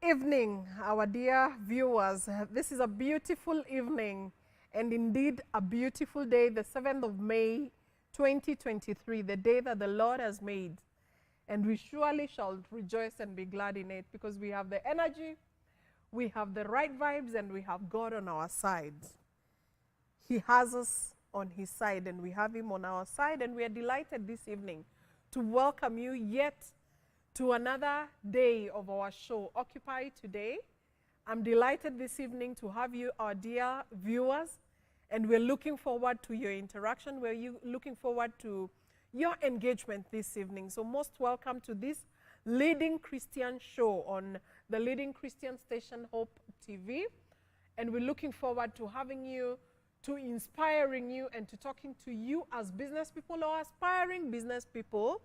evening, our dear viewers. This is a beautiful evening and indeed a beautiful day, the 7th of May, 2023, the day that the Lord has made. And we surely shall rejoice and be glad in it because we have the energy, we have the right vibes, and we have God on our side. He has us on his side and we have him on our side, and we are delighted this evening to welcome you yet to another day of our show, Occupy Today. I'm delighted this evening to have you, our dear viewers, and we're looking forward to your interaction. We're looking forward to your engagement this evening. So most welcome to this leading Christian show on the leading Christian station, Hope TV. And we're looking forward to having you, to inspiring you, and to talking to you as business people or aspiring business people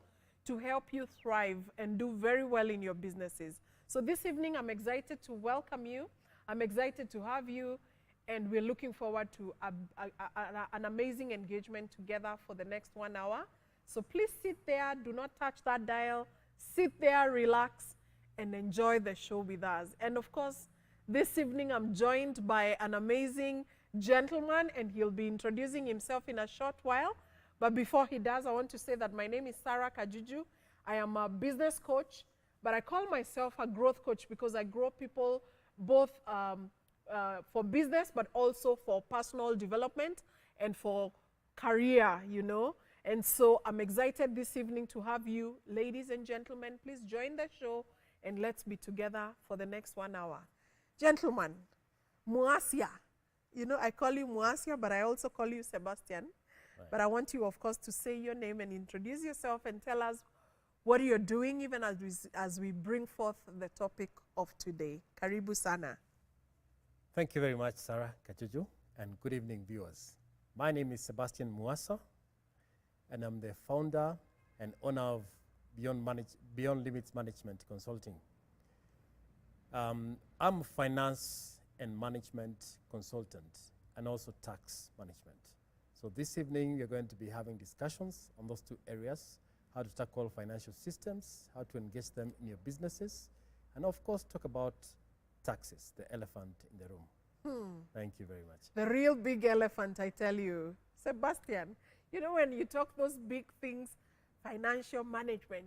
to help you thrive and do very well in your businesses. So this evening, I'm excited to welcome you. I'm excited to have you, and we're looking forward to an amazing engagement together for the next 1 hour. So please sit there, do not touch that dial, sit there, relax, and enjoy the show with us. And of course, this evening, I'm joined by an amazing gentleman, and he'll be introducing himself in a short while. But before he does, I want to say that my name is Sarah Kajuju. I am a business coach, but I call myself a growth coach because I grow people both for business, but also for personal development and for career, you know. And so I'm excited this evening to have you, ladies and gentlemen. Please join the show and let's be together for the next 1 hour. Gentlemen, Muasia. You know, I call you Muasia, but I also call you Sebastian. Right. But I want you, of course, to say your name and introduce yourself and tell us what you're doing, even as we bring forth the topic of today. Karibu sana. Thank you very much, Sarah Kajuju, and good evening, viewers. My name is Sebastian Muasa, and I'm the founder and owner of Beyond Limits Management Consulting. I'm a finance and management consultant and also tax management. So this evening, we're going to be having discussions on those two areas: how to tackle financial systems, how to engage them in your businesses, and of course, talk about taxes, the elephant in the room. Thank you very much. The real big elephant, I tell you. Sebastian, you know, when you talk those big things, financial management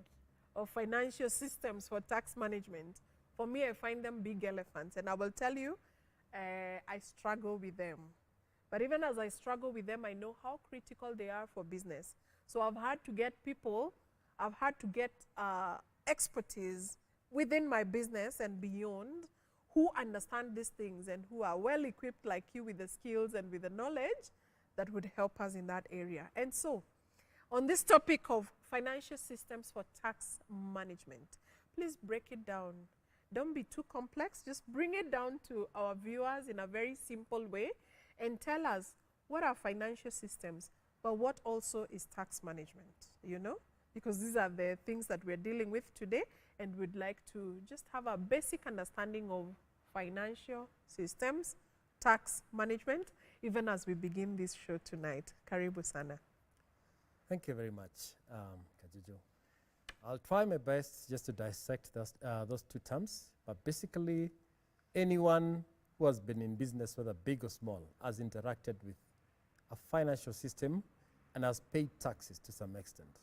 or financial systems for tax management, for me, I find them big elephants. And I will tell you, I struggle with them. But even as I struggle with them, I know how critical they are for business. So I've had to get people, I've had to get expertise within my business and beyond who understand these things and who are well equipped like you with the skills and with the knowledge that would help us in that area. And so on this topic of financial systems for tax management, please break it down. Don't be too complex. Just bring it down to our viewers in a very simple way and tell us what are financial systems, but what also is tax management, you know? Because these are the things that we're dealing with today, and we'd like to just have a basic understanding of financial systems, tax management, even as we begin this show tonight. Karibu sana. Thank you very much, Kajuju. I'll try my best just to dissect those two terms, but basically anyone who has been in business, whether big or small, has interacted with a financial system and has paid taxes to some extent.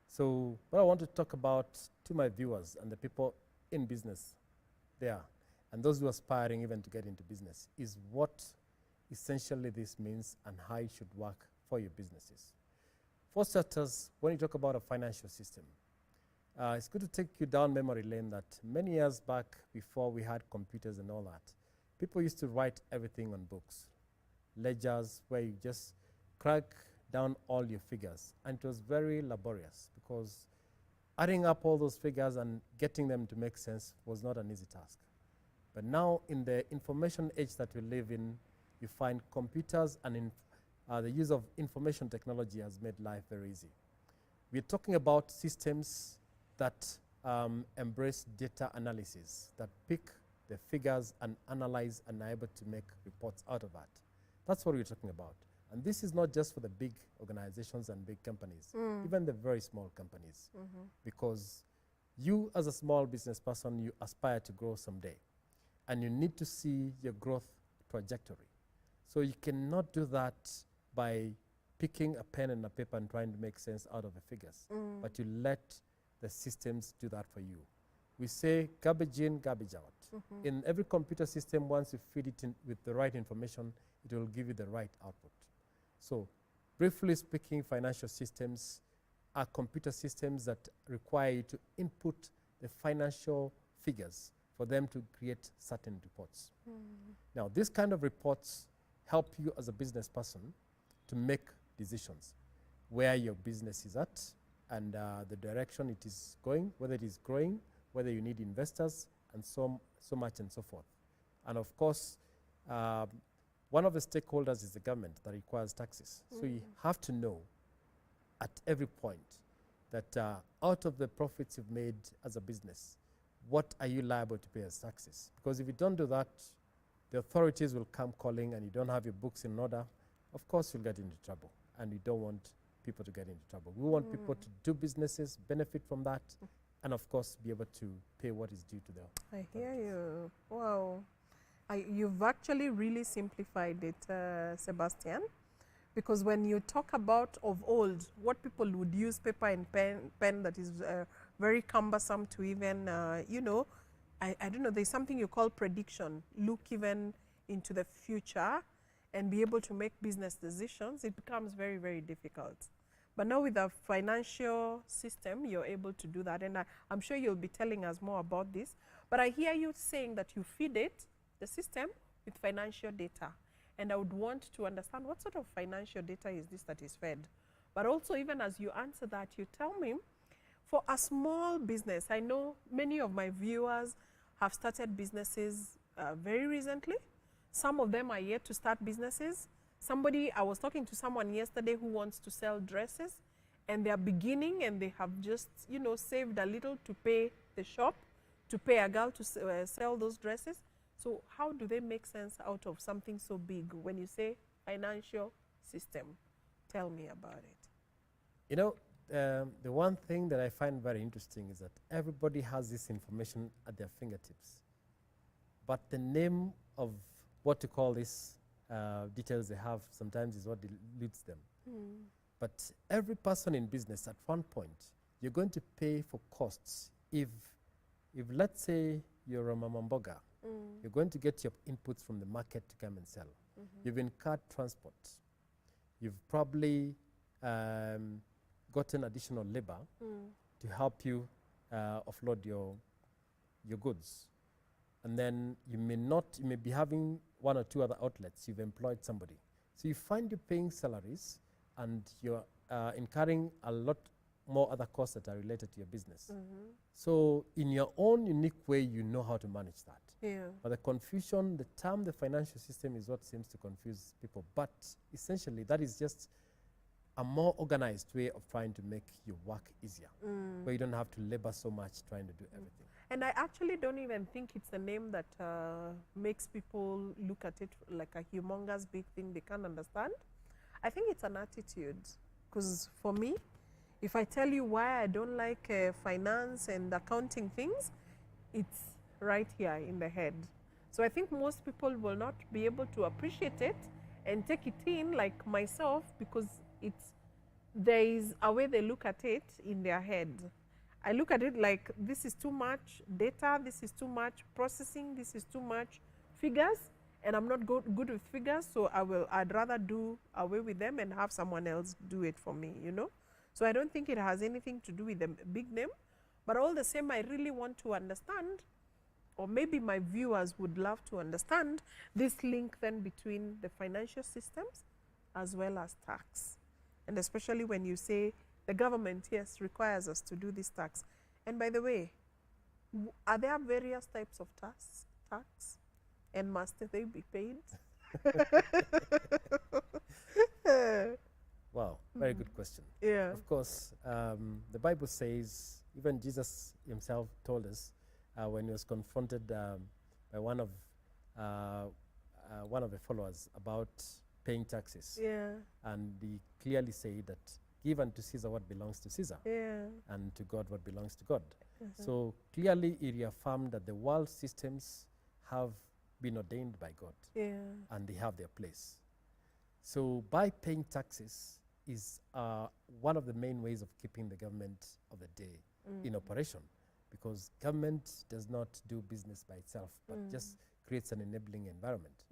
So what I want to talk about to my viewers and the people in business there, and those who are aspiring even to get into business, is what essentially this means and how it should work for your businesses. For starters, when you talk about a financial system, it's good to take you down memory lane that many years back, before we had computers and all that, people used to write everything on books, ledgers, where you just crack down all your figures. And it was very laborious because adding up all those figures and getting them to make sense was not an easy task. But now, in the information age that we live in, you find computers and the use of information technology has made life very easy. We're talking about systems that embrace data analysis, that pick the figures and analyze and are able to make reports out of that. That's what we're talking about. And this is not just for the big organizations and big companies, even the very small companies, because you as a small business person, you aspire to grow someday. and you need to see your growth trajectory. So you cannot do that by picking a pen and a paper and trying to make sense out of the figures, but you let the systems do that for you. We say garbage in, garbage out. In every computer system, once you feed it in with the right information, it will give you the right output. So briefly speaking, financial systems are computer systems that require you to input the financial figures for them to create certain reports. Now, these kind of reports help you as a business person to make decisions, where your business is at and the direction it is going, whether it is growing, whether you need investors, and so much and so forth. And of course, one of the stakeholders is the government that requires taxes. So you have to know at every point that out of the profits you've made as a business, what are you liable to pay as taxes? Because if you don't do that, the authorities will come calling and you don't have your books in order, of course you'll get into trouble. And we don't want people to get into trouble. We want people to do businesses, benefit from that, and of course be able to pay what is due to them. I hear you. Wow. You've actually really simplified it, Sebastian, because when you talk about of old, what people would use paper and pen that is very cumbersome to even, you know, I don't know, there's something you call prediction, look even into the future and be able to make business decisions, it becomes very, very difficult. But now with the financial system, you're able to do that. And I'm sure you'll be telling us more about this. But I hear you saying that you feed it, the system, with financial data. And I would want to understand what sort of financial data is this that is fed. But also, even as you answer that, you tell me, for a small business, I know many of my viewers have started businesses very recently. Some of them are yet to start businesses. I was talking to someone yesterday who wants to sell dresses, and they are beginning and they have just, you know, saved a little to pay the shop, to pay a girl to sell those dresses. So how do they make sense out of something so big when you say financial system? Tell me about it. You know, the one thing that I find very interesting is that everybody has this information at their fingertips. But the name of what to call this details they have sometimes is what eludes them. But every person in business at one point, you're going to pay for costs. If let's say you're a mama mboga, you're going to get your inputs from the market to come and sell. You've incurred transport. You've probably gotten additional labor to help you offload your goods. And then you may be having one or two other outlets. You've employed somebody. So you find you're paying salaries and you're incurring a lot more other costs that are related to your business. So in your own unique way, you know how to manage that. But the confusion, the term, the financial system is what seems to confuse people. But essentially, that is just a more organized way of trying to make your work easier, where you don't have to labor so much trying to do everything. And I actually don't even think it's a name that makes people look at it like a humongous big thing they can't understand. I think it's an attitude, because for me, if I tell you why I don't like finance and accounting things, it's right here in the head. So I think most people will not be able to appreciate it and take it in, like myself, because there is a way they look at it in their head. I look at it like this is too much data, this is too much processing, this is too much figures, and I'm not good with figures, so I'd rather do away with them and have someone else do it for me, you know? So I don't think it has anything to do with the big name, but all the same, I really want to understand, or maybe my viewers would love to understand, this link then between the financial systems as well as tax. And especially when you say the government, yes, requires us to do this tax. And by the way, are there various types of tax? And must they be paid? Wow, very good question. Yeah. Of course, the Bible says, even Jesus himself told us when he was confronted by one of the followers about paying taxes. Yeah. And he clearly said that give unto Caesar what belongs to Caesar, Yeah. and to God what belongs to God. So clearly he reaffirmed that the world systems have been ordained by God, Yeah. and they have their place. So by paying taxes is one of the main ways of keeping the government of the day in operation, because government does not do business by itself, but just creates an enabling environment.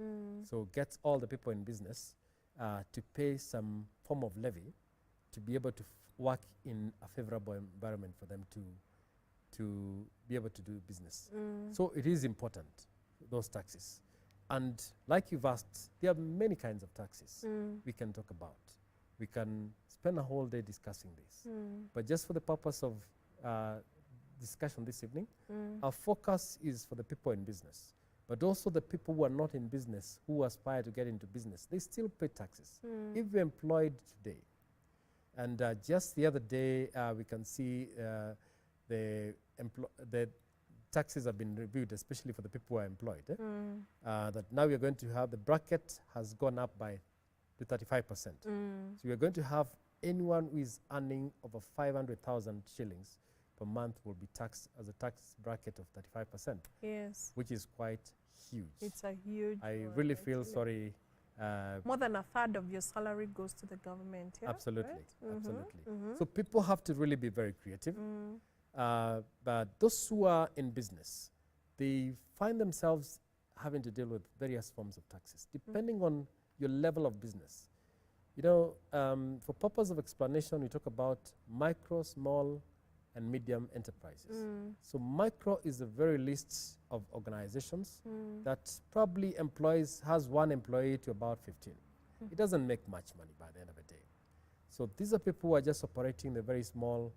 So gets all the people in business to pay some form of levy to be able to work in a favorable environment for them to be able to do business. So it is important, those taxes. And like you've asked, there are many kinds of taxes we can talk about. We can spend a whole day discussing this. But just for the purpose of discussion this evening, our focus is for the people in business, but also the people who are not in business, who aspire to get into business. They still pay taxes. If you're employed today, and just the other day, we can see the taxes have been reviewed, especially for the people who are employed. That now we're going to have the bracket has gone up by to 35%. So we're going to have anyone who is earning over 500,000 shillings per month will be taxed as a tax bracket of 35%, Yes. which is quite huge. It's a huge I one, really feel actually. sorry. More than a third of your salary goes to the government. Yeah? Absolutely, Right? absolutely. Mhm. So people have to really be very creative. But those who are in business, they find themselves having to deal with various forms of taxes, depending on your level of business. You know, for purpose of explanation, we talk about micro, small, and medium enterprises. So micro is the very list of organizations that probably has one employee to about 15. It doesn't make much money by the end of the day. So these are people who are just operating the very small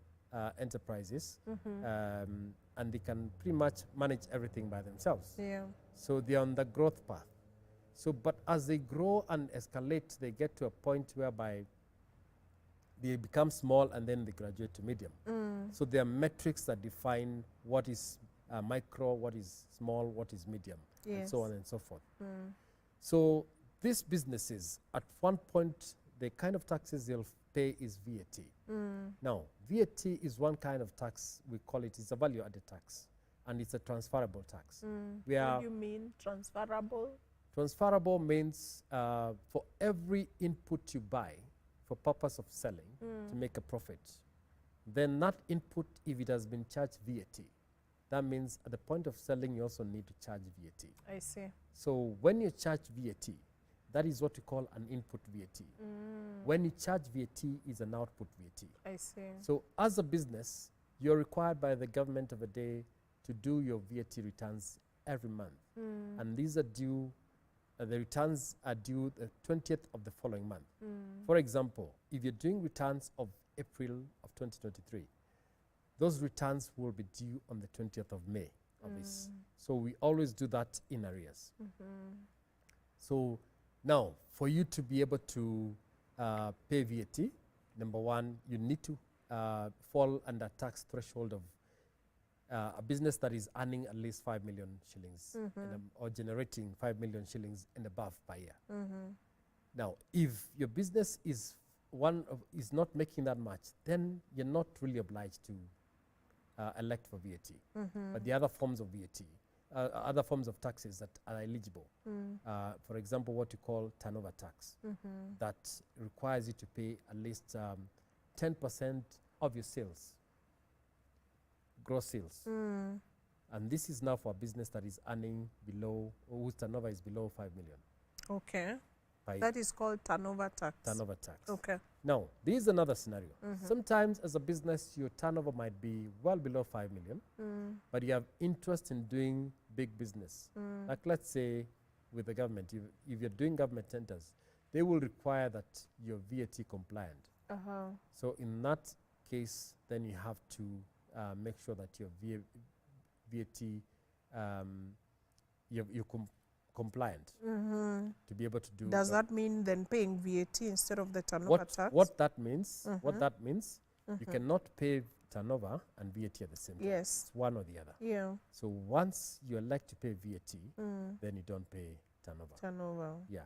enterprises, and they can pretty much manage everything by themselves. Yeah. So they're on the growth path. So, but as they grow and escalate, they get to a point whereby they become small and then they graduate to medium. So there are metrics that define what is micro, what is small, what is medium, and so Yes. on and so forth. So these businesses, at one point, the kind of taxes they'll pay is VAT. Now, VAT is one kind of tax, we call it's a value-added tax, and it's a transferable tax. We What are do you mean transferable? transferable means for every input you buy for purpose of selling to make a profit, then that input, if it has been charged VAT, that means at the point of selling, you also need to charge VAT. I see. So when you charge VAT, that is what we call an input VAT. When you charge VAT, is an output VAT. I see. So as a business, you're required by the government of a day to do your VAT returns every month. And these are due, the returns are due the 20th of the following month. For example, if you're doing returns of April of 2023, those returns will be due on the 20th of May of this. So we always do that in arrears. So now, for you to be able to pay VAT, number one, you need to fall under tax threshold of a business that is earning at least 5 million shillings or generating 5 million shillings and above per year. Now, if your business is not making that much, then you're not really obliged to elect for VAT. But the other forms of VAT, other forms of taxes that are eligible, for example, what you call turnover tax, that requires you to pay at least 10% of your sales, gross sales. And this is now for a business that is earning below, or whose turnover is below 5 million. Okay. per year. That is called turnover tax. Turnover tax. Okay. Now, this is another scenario. Sometimes as a business, your turnover might be well below 5 million, but you have interest in doing big business. Like let's say with the government, if you're doing government tenders, they will require that you're VAT compliant. So in that case, then you have to make sure that you're VAT, you're compliant to be able to do. Does that mean then paying VAT instead of the turnover tax? What that means? What that means? You cannot pay turnover and VAT at the same time. Yes. It's one or the other. Yeah. So once you elect to pay VAT, then you don't pay turnover. Turnover. Yeah.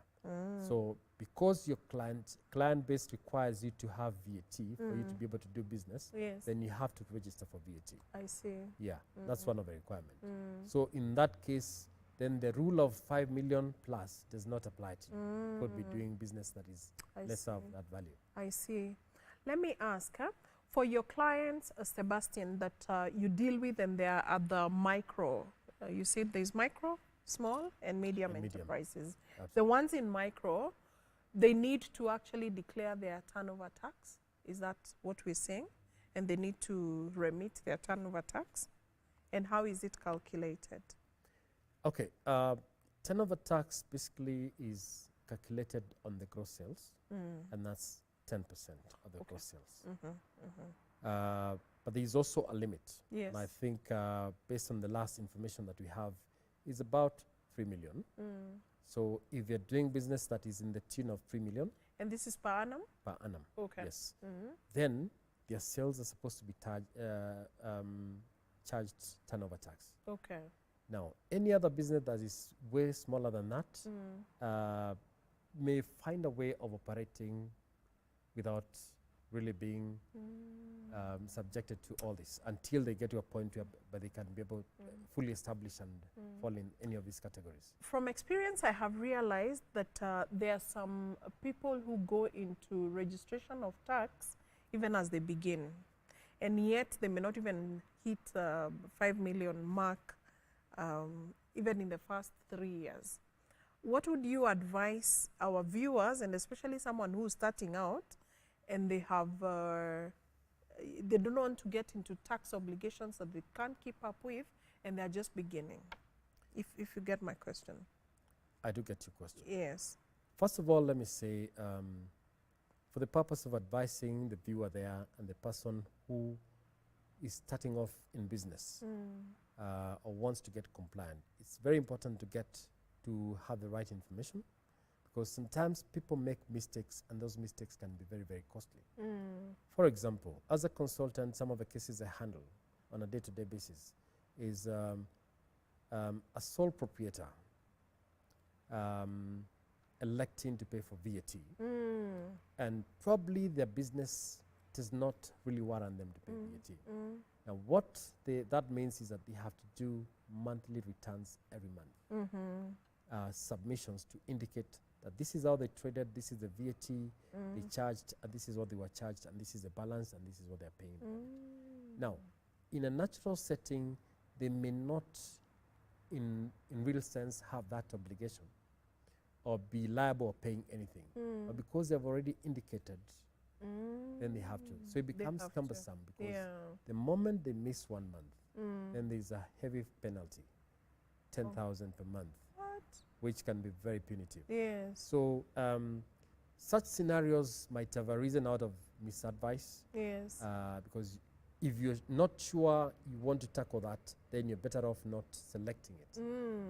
So because your client base requires you to have VAT for you to be able to do business, Yes. then you have to register for VAT. I see. Yeah, that's one of the requirements. So in that case, then the rule of 5 million plus does not apply to you. You could be doing business that is I lesser of see. that value. I see. Let me ask, for your clients, Sebastian, that you deal with and they are at the micro, you said there's micro, small, and medium And medium. enterprises. The Absolutely. ones in micro, they need to actually declare their turnover tax. Is that what we're saying? And they need to remit their turnover tax? And how is it calculated? Okay, turnover tax basically is calculated on the gross sales, and that's 10% of the Okay. gross sales. Mm-hmm. But there is also a limit. Yes. And I think based on the last information that we have, is about 3 million. So if you're doing business that is in the tune of 3 million And this is per annum? per annum, Okay. yes, Mm-hmm. then their sales are supposed to be charged turnover tax. Okay. Now, any other business that is way smaller than that may find a way of operating without really being subjected to all this until they get to a point where they can be able to fully establish and fall in any of these categories. From experience, I have realized that there are some people who go into registration of tax even as they begin, and yet they may not even hit 5 million mark even in the first 3 years. What would you advise our viewers, and especially someone who's starting out and they have they don't want to get into tax obligations that they can't keep up with and they're just beginning? If you get my question. I do get your question. Yes. First of all, let me say, for the purpose of advising the viewer there and the person who is starting off in business or wants to get compliant, it's very important to have the right information, because sometimes people make mistakes and those mistakes can be very, very costly. For example, as a consultant, some of the cases I handle on a day-to-day basis is a sole proprietor electing to pay for VAT, and probably their business does not really warrant them to pay VAT. Now, what that means is that they have to do monthly returns every month, submissions to indicate that this is how they traded, this is the VAT they charged, and this is what they were charged, and this is the balance, and this is what they're paying. Now, in a natural setting, they may not, in real sense, have that obligation or be liable or paying anything. But because they've already indicated, then they have to. So it becomes have to. cumbersome because Yeah. the moment they miss 1 month, then there's a heavy penalty, 10,000 per month, What? which can be very punitive. Yes. So such scenarios might have arisen out of misadvice, Yes. because if you're not sure you want to tackle that, then you're better off not selecting it.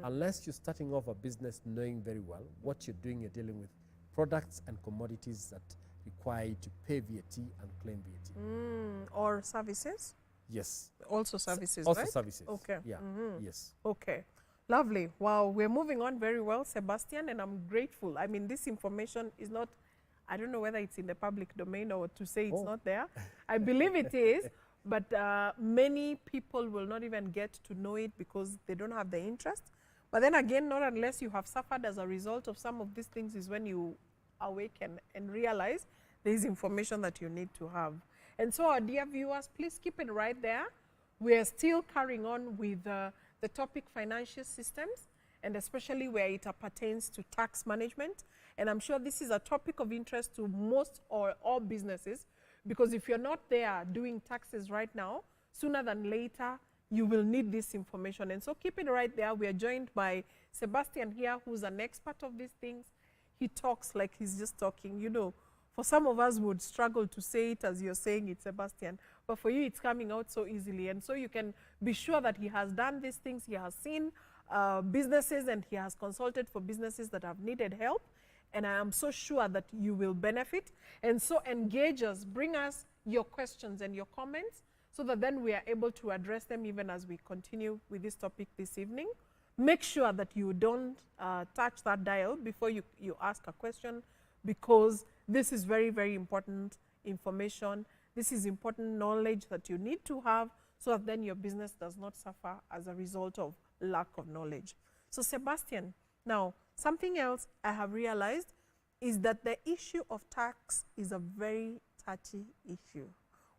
Unless you're starting off a business knowing very well what you're doing, you're dealing with products and commodities that require you to pay VAT and claim VAT. Or services? Yes. Also services, Also right? services. Okay. Yeah. Yes. Okay. Lovely. Wow, we're moving on very well, Sebastian, and I'm grateful. I mean, this information is not, I don't know whether it's in the public domain or to say it's not there. I believe it is, but many people will not even get to know it because they don't have the interest. But then again, not unless you have suffered as a result of some of these things is when you awaken and realize there is information that you need to have. And so, our dear viewers, please keep it right there. We are still carrying on with the topic financial systems, and especially where it pertains to tax management. And I'm sure this is a topic of interest to most or all businesses, because if you're not there doing taxes right now, sooner than later, you will need this information. And so keep it right there. We are joined by Sebastian here, who's an expert of these things. He talks like he's just talking. You know, for some of us would struggle to say it as you're saying it, Sebastian, but for you it's coming out so easily. And so you can be sure that he has done these things. He has seen businesses, and he has consulted for businesses that have needed help. And I am so sure that you will benefit. And so engage us, bring us your questions and your comments, so that then we are able to address them even as we continue with this topic this evening. Make sure that you don't touch that dial before you ask a question, because this is very, very important information. This is important knowledge that you need to have, so that then your business does not suffer as a result of lack of knowledge. So Sebastian, now something else I have realized is that the issue of tax is a very touchy issue.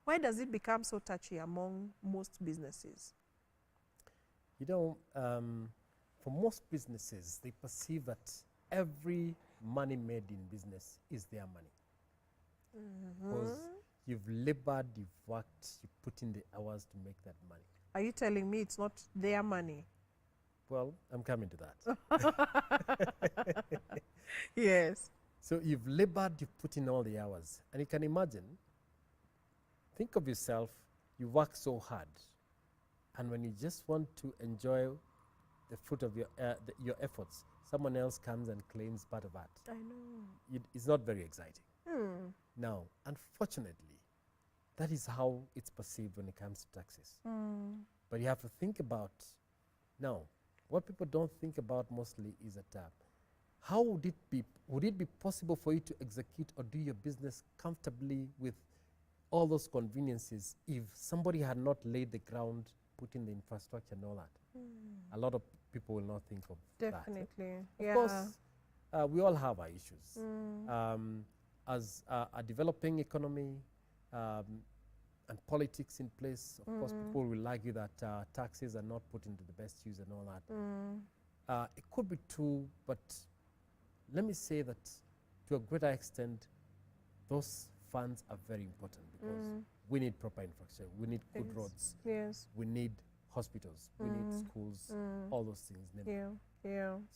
Why does it become so touchy among most businesses? You know, for most businesses, they perceive that every money made in business is their money. Because you've labored, you've worked, you put in the hours to make that money. Are you telling me it's not their money? Well, I'm coming to that. Yes. So you've labored, you've put in all the hours. And you can imagine, think of yourself, you work so hard. And when you just want to enjoy the fruit of your efforts, someone else comes and claims part of that. I know. It's not very exciting. Now, unfortunately, that is how it's perceived when it comes to taxes. But you have to think about, now, what people don't think about mostly is that how would it be possible for you to execute or do your business comfortably with all those conveniences if somebody had not laid the ground, put in the infrastructure and all that? A lot of people will not think of that. Definitely. Of course, we all have our issues. As a developing economy and politics in place, of course, people will argue that taxes are not put into the best use and all that. It could be true, but let me say that to a greater extent, those funds are very important because we need proper infrastructure, we need good roads, we need hospitals, we need schools, all those things.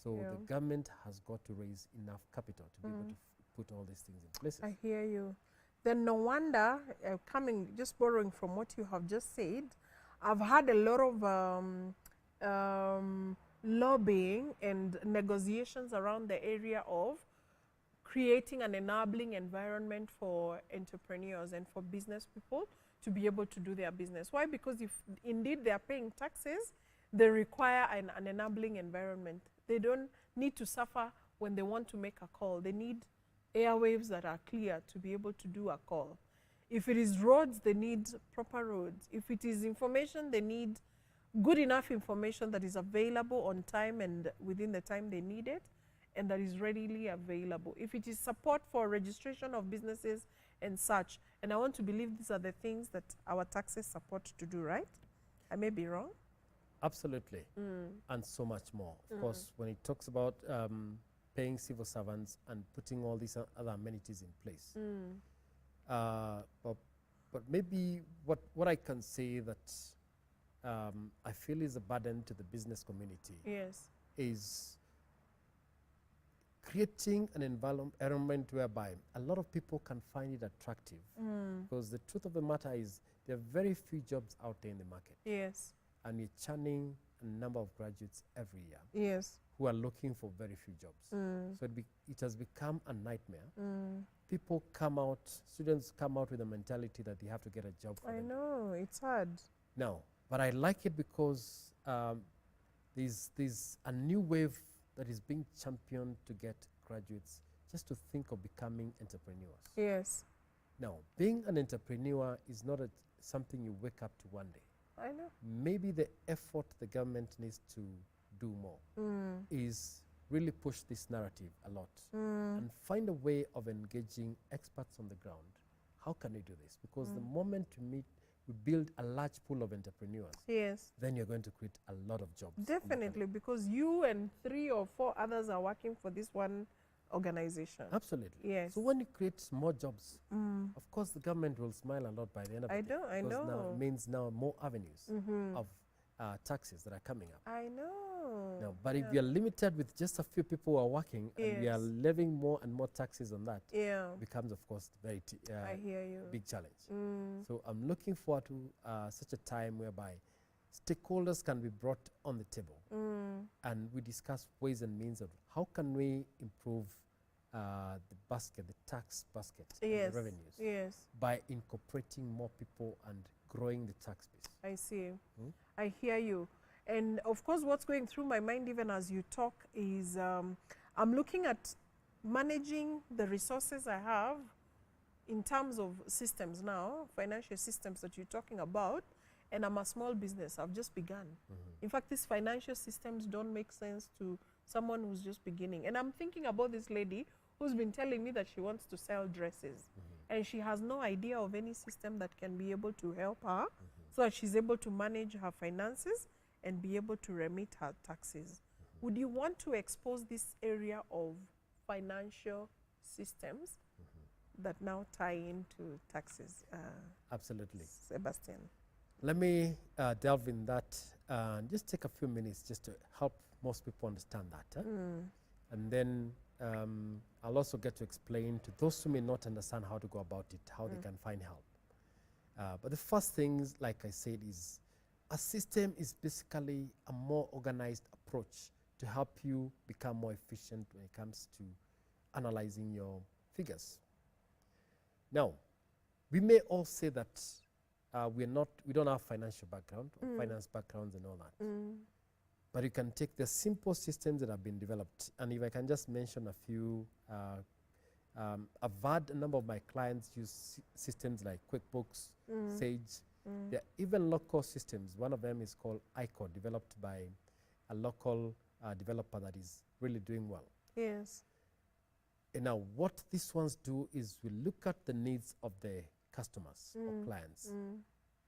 So the government has got to raise enough capital to be able to put all these things in places. I hear you. Then no wonder, just borrowing from what you have just said, I've had a lot of lobbying and negotiations around the area of creating an enabling environment for entrepreneurs and for business people to be able to do their business. Why? Because if indeed they are paying taxes, they require an enabling environment. They don't need to suffer when they want to make a call. They need airwaves that are clear to be able to do a call. If it is roads, they need proper roads. If it is information, they need good enough information that is available on time and within the time they need it, and that is readily available. If it is support for registration of businesses and such, and I want to believe these are the things that our taxes support to do, right? I may be wrong. Absolutely, and so much more. Of course, when it talks about paying civil servants and putting all these other amenities in place. But maybe what I can say that I feel is a burden to the business community is creating an environment whereby a lot of people can find it attractive. Because the truth of the matter is there are very few jobs out there in the market. And we're churning a number of graduates every year who are looking for very few jobs. So it has become a nightmare. People come out, students come out with a mentality that they have to get a job for them. I know, it's hard. Now, but I like it because there's a new wave that is being championed to get graduates just to think of becoming entrepreneurs. Now, being an entrepreneur is not something you wake up to one day. I know. Maybe the effort the government needs to do more is really push this narrative a lot and find a way of engaging experts on the ground. How can we do this? Because the moment we build a large pool of entrepreneurs, then you're going to create a lot of jobs. Definitely, because you and 3 or 4 others are working for this one organization. Absolutely. So when you create more jobs, of course the government will smile a lot by the end of the day. I know. Now it means now more avenues of taxes that are coming up. I know. Now, but if we are limited with just a few people who are working and we are levying more and more taxes on that, becomes of course very I hear you. big challenge. So I'm looking forward to such a time whereby stakeholders can be brought on the table and we discuss ways and means of how can we improve the tax basket, and the revenues by incorporating more people and growing the tax base. I see. I hear you. And of course, what's going through my mind even as you talk is I'm looking at managing the resources I have in terms of systems now, financial systems that you're talking about, and I'm a small business. I've just begun. In fact, these financial systems don't make sense to someone who's just beginning. And I'm thinking about this lady who's been telling me that she wants to sell dresses. And she has no idea of any system that can be able to help her so that she's able to manage her finances and be able to remit her taxes. Would you want to expose this area of financial systems that now tie into taxes? Absolutely. Sebastian. Let me delve in that and just take a few minutes just to help most people understand that. And then I'll also get to explain to those who may not understand how to go about it, how they can find help. But the first thing, like I said, is a system is basically a more organized approach to help you become more efficient when it comes to analyzing your figures. Now, we may all say that we don't have financial background or finance backgrounds and all that. But you can take the simple systems that have been developed. And if I can just mention a few, I've had a number of my clients use systems like QuickBooks, Sage. There are even local systems. One of them is called ICO, developed by a local developer that is really doing well. Yes. And now what these ones do is we look at the needs of the customers or clients.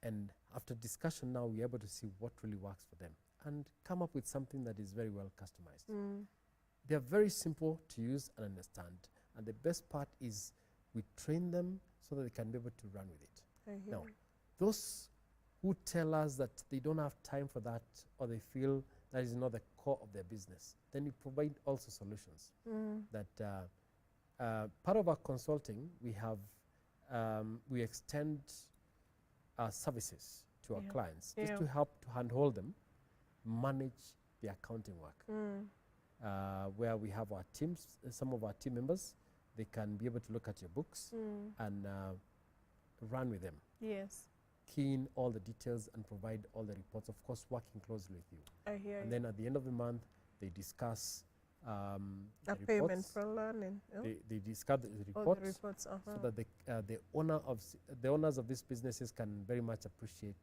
And after discussion now, we're able to see what really works for them and come up with something that is very well customized. They're very simple to use and understand. And the best part is we train them so that they can be able to run with it. Now, those who tell us that they don't have time for that or they feel that is not the core of their business, then we provide also solutions. That part of our consulting, we have we extend our services to our clients just to help to handhold them manage the accounting work. Where we have our teams, some of our team members, they can be able to look at your books and run with them. Yes. Key in all the details and provide all the reports, of course, working closely with you. I hear And you. then at the end of the month, they discuss A the payment reports. for learning. They discuss the All reports, the reports. so that the owners of these businesses can very much appreciate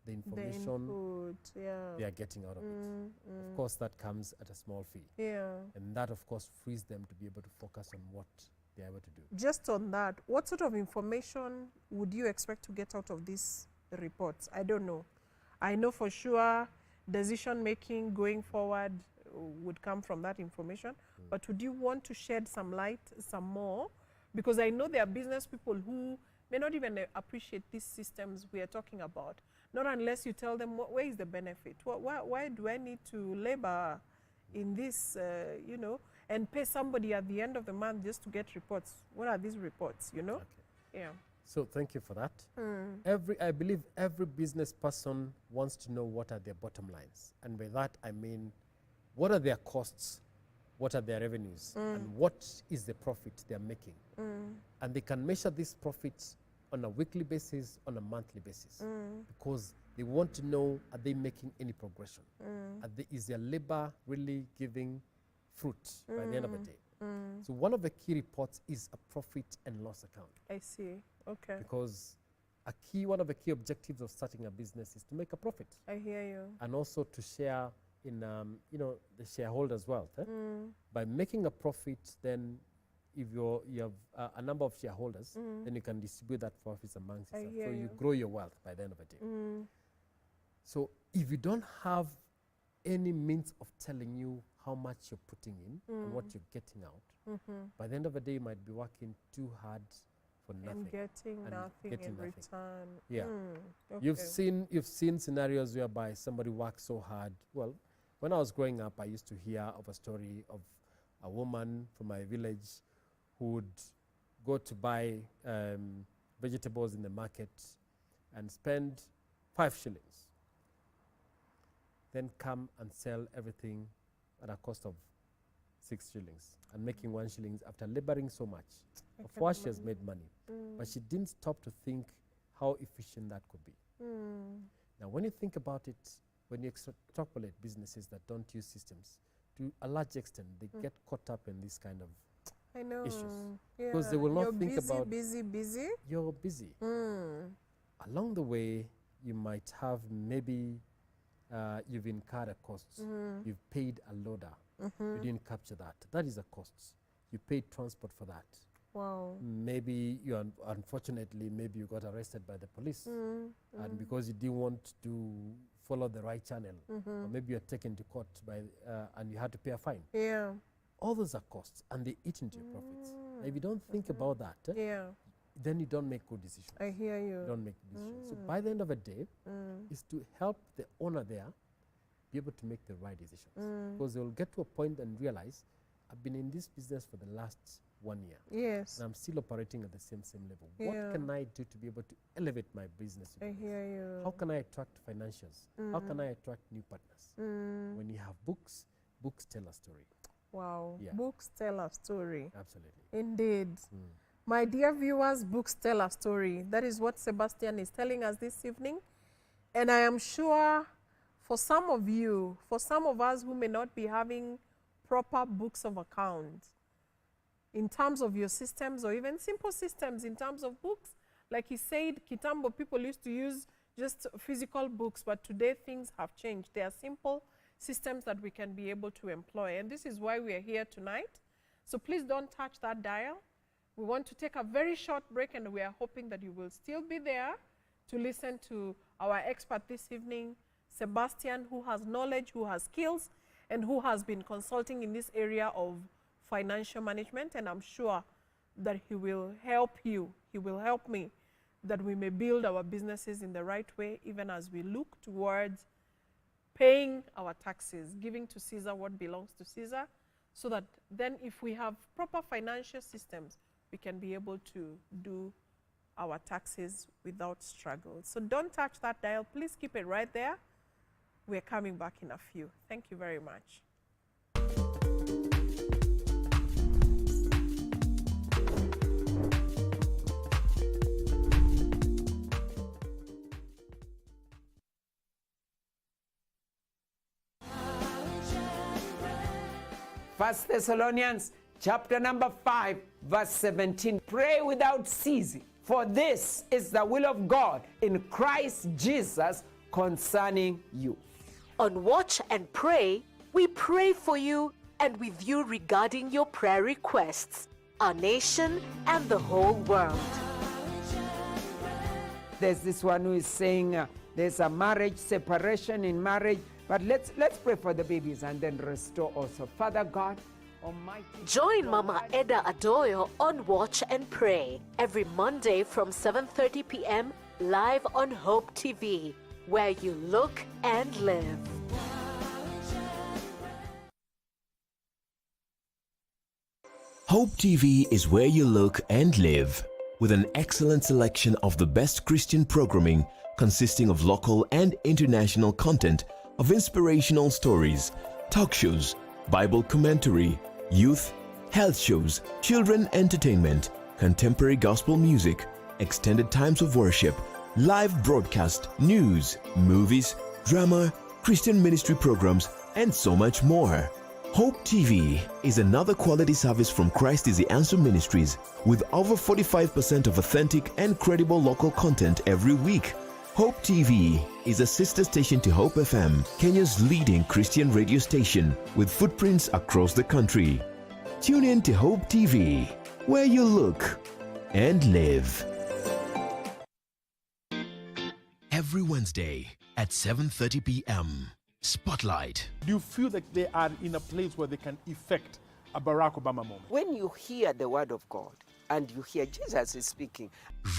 the The information input, they are getting out of it. Of course, that comes at a small fee. Yeah. And that, of course, frees them to be able to focus on what they're able to do. Just on that, what sort of information would you expect to get out of these reports? I don't know. I know for sure decision making going forward would come from that information, but would you want to shed some light, some more? Because I know there are business people who may not even appreciate these systems we are talking about, not unless you tell them where is the benefit. Why do I need to labor in this, you know, and pay somebody at the end of the month just to get reports? What are these reports, you know? Okay. Yeah. So thank you for that. I believe every business person wants to know what are their bottom lines. And by that, I mean, what are their costs? What are their revenues? And what is the profit they're making? And they can measure these profits on a weekly basis, on a monthly basis, because they want to know, are they making any progression? Is their labor really giving fruit by the end of the day? So one of the key reports is a profit and loss account. I see. Okay. Because one of the key objectives of starting a business is to make a profit, I hear you. and also to share in the shareholders' wealth. By making a profit, then if you have a number of shareholders, then you can distribute that profits amongst I yourself. hear So you you. grow your wealth by the end of the day. So if you don't have any means of telling you how much you're putting in and what you're getting out, by the end of the day, you might be working too hard for nothing. And getting And nothing getting in nothing. return. Yeah. Okay. You've seen scenarios whereby somebody works so hard. Well, when I was growing up, I used to hear of a story of a woman from my village who would go to buy vegetables in the market and spend 5 shillings, then come and sell everything at a cost of 6 shillings and making 1 shilling after laboring so much. I Of can course, she has imagine. made money, but she didn't stop to think how efficient that could be. Now, when you think about it, when you extrapolate businesses that don't use systems, to a large extent, they get caught up in this kind of I know. issues. Yeah. Because they will not You're think busy, about- busy. you're busy. Along the way, you might have maybe you've incurred a cost. You've paid a loader. You didn't capture that. That is a cost. You paid transport for that. Wow. Maybe unfortunately, maybe you got arrested by the police, and because you didn't want to follow the right channel, or maybe you're taken to court by, and you had to pay a fine. Yeah. All those are costs, and they eat into your profits. If you don't think about that, Yeah. then you don't make good decisions. I hear you. You don't make decisions. So by the end of the day, is to help the owner there be able to make the right decisions, because they will get to a point and realize, I've been in this business for the last 1 year. Yes. And I'm still operating at the same level. Yeah. What can I do to be able to elevate my business? to I the next? hear you. How can I attract financials? How can I attract new partners? When you have books, books tell a story. Wow. Yeah. Books tell a story. Absolutely. Indeed. My dear viewers, books tell a story. That is what Sebastian is telling us this evening. And I am sure for some of you, for some of us who may not be having proper books of account, in terms of your systems or even simple systems in terms of books, like he said, Kitambo people used to use just physical books, but today things have changed. There are simple systems that we can be able to employ. And this is why we are here tonight. So please don't touch that dial. We want to take a very short break, and we are hoping that you will still be there to listen to our expert this evening, Sebastian, who has knowledge, who has skills, and who has been consulting in this area of financial management. And I'm sure that he will help you, he will help me, that we may build our businesses in the right way, even as we look towards paying our taxes, giving to Caesar what belongs to Caesar, so that then if we have proper financial systems, we can be able to do our taxes without struggle. So don't touch that dial. Please keep it right there. We're coming back in a few. Thank you very much. First Thessalonians chapter number 5, verse 17. Pray without ceasing, for this is the will of God in Christ Jesus concerning you. On Watch and Pray, we pray for you and with you regarding your prayer requests, our nation and the whole world. There's this one who is saying there's a marriage separation in marriage, but let's pray for the babies and then restore also. Father God Almighty. Join Mama Eda Adoyo on Watch and Pray every Monday from 7:30 p.m. live on Hope TV, where you look and live. Hope TV is where you look and live, with an excellent selection of the best Christian programming consisting of local and international content of inspirational stories, talk shows, Bible commentary, youth, health shows, children entertainment, contemporary gospel music, extended times of worship, live broadcast, news, movies, drama, Christian ministry programs, and so much more. Hope TV is another quality service from Christ is the Answer Ministries, with over 45% of authentic and credible local content every week. Hope TV is a sister station to Hope FM, Kenya's leading Christian radio station, with footprints across the country. Tune in to Hope TV, where you look and live. Every Wednesday at 7:30 p.m. Spotlight. Do you feel that they are in a place where they can effect a Barack Obama moment? When you hear the word of God and you hear Jesus is speaking,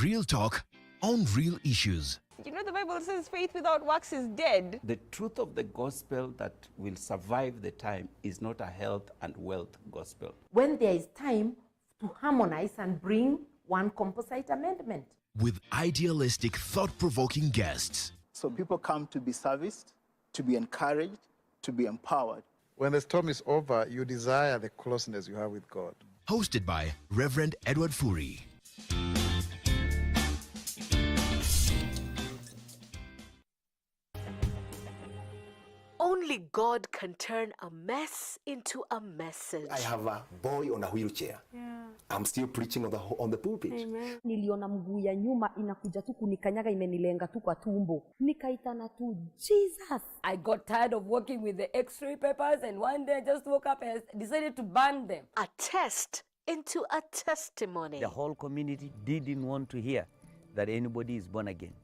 Real talk on real issues. You know, the Bible says faith without works is dead. The truth of the gospel that will survive the time is not a health and wealth gospel. When there is time to harmonize and bring one composite amendment. With idealistic, thought-provoking guests. So people come to be serviced, to be encouraged, to be empowered. When the storm is over, you desire the closeness you have with God. Hosted by Reverend Edward Furi. Only God can turn a mess into a message. I have a boy on a wheelchair. Yeah. I'm still preaching on the pulpit. Amen. Niliona mguu ya nyuma inakuja tu kunikanyaga, imenilenga tu kwa tumbo, nikaitana tu Jesus. I got tired of working with the x-ray papers, and one day I just woke up and decided to burn them. A test into a testimony. The whole community didn't want to hear that anybody is born again.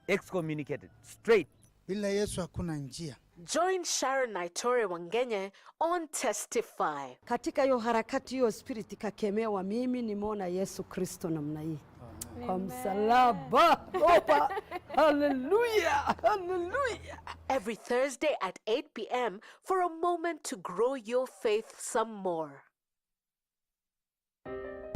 Excommunicated, straight. Bila Yesu hakuna njia. Join Sharon Naitore Wangenye on Testify. Katika hiyo harakati hiyo spirit ikakemewa, mimi nimeona Yesu Kristo namna hii. Kwa msalaba. Opa. Hallelujah. Hallelujah. Every Thursday at 8 p.m. for a moment to grow your faith some more.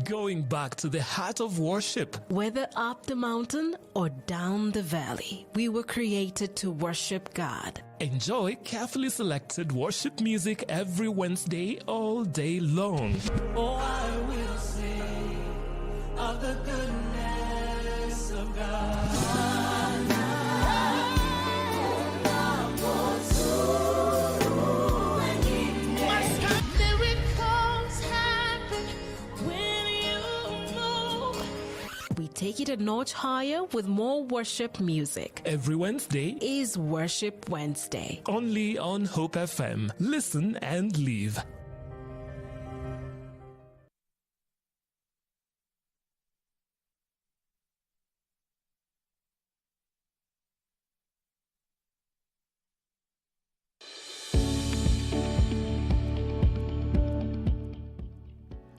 Going back to the heart of worship. Whether up the mountain or down the valley, we were created to worship God. Enjoy carefully selected worship music every Wednesday all day long. Oh, I will sing of the goodness of God. We take it a notch higher with more worship music. Every Wednesday is Worship Wednesday. Only on Hope FM. Listen and live.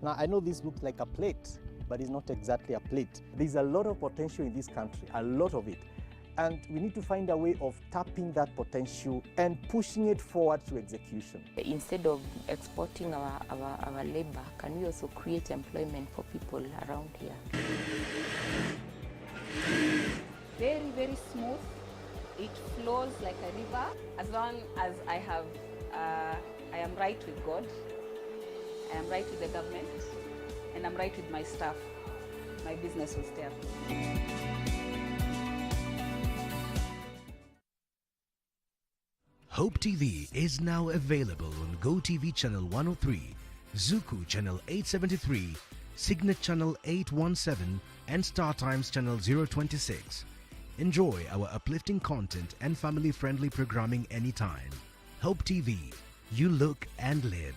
Now, I know this looks like a plate, but it's not exactly a plate. There's a lot of potential in this country, a lot of it. And we need to find a way of tapping that potential and pushing it forward to execution. Instead of exporting our labor, can we also create employment for people around here? Very, very smooth. It flows like a river. As long as I am right with God, I am right with the government, and I'm right with my staff, my business will stay up. Hope TV is now available on GoTV Channel 103, Zuku Channel 873, Signet Channel 817, and Star Times Channel 026. Enjoy our uplifting content and family-friendly programming anytime. Hope TV, you look and live.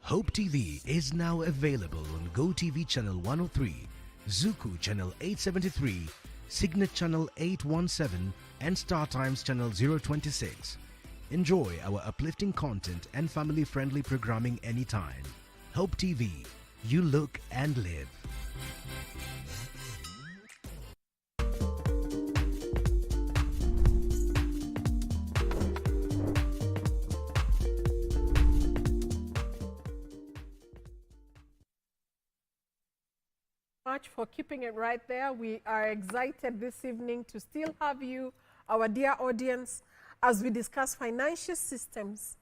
Hope TV is now available on GoTV Channel 103, Zuku Channel 873, Signet Channel 817, and Star Times Channel 026. Enjoy our uplifting content and family-friendly programming anytime. Hope TV, you look and live. Much for keeping it right there. We are excited this evening to still have you, our dear audience, as we discuss financial systems,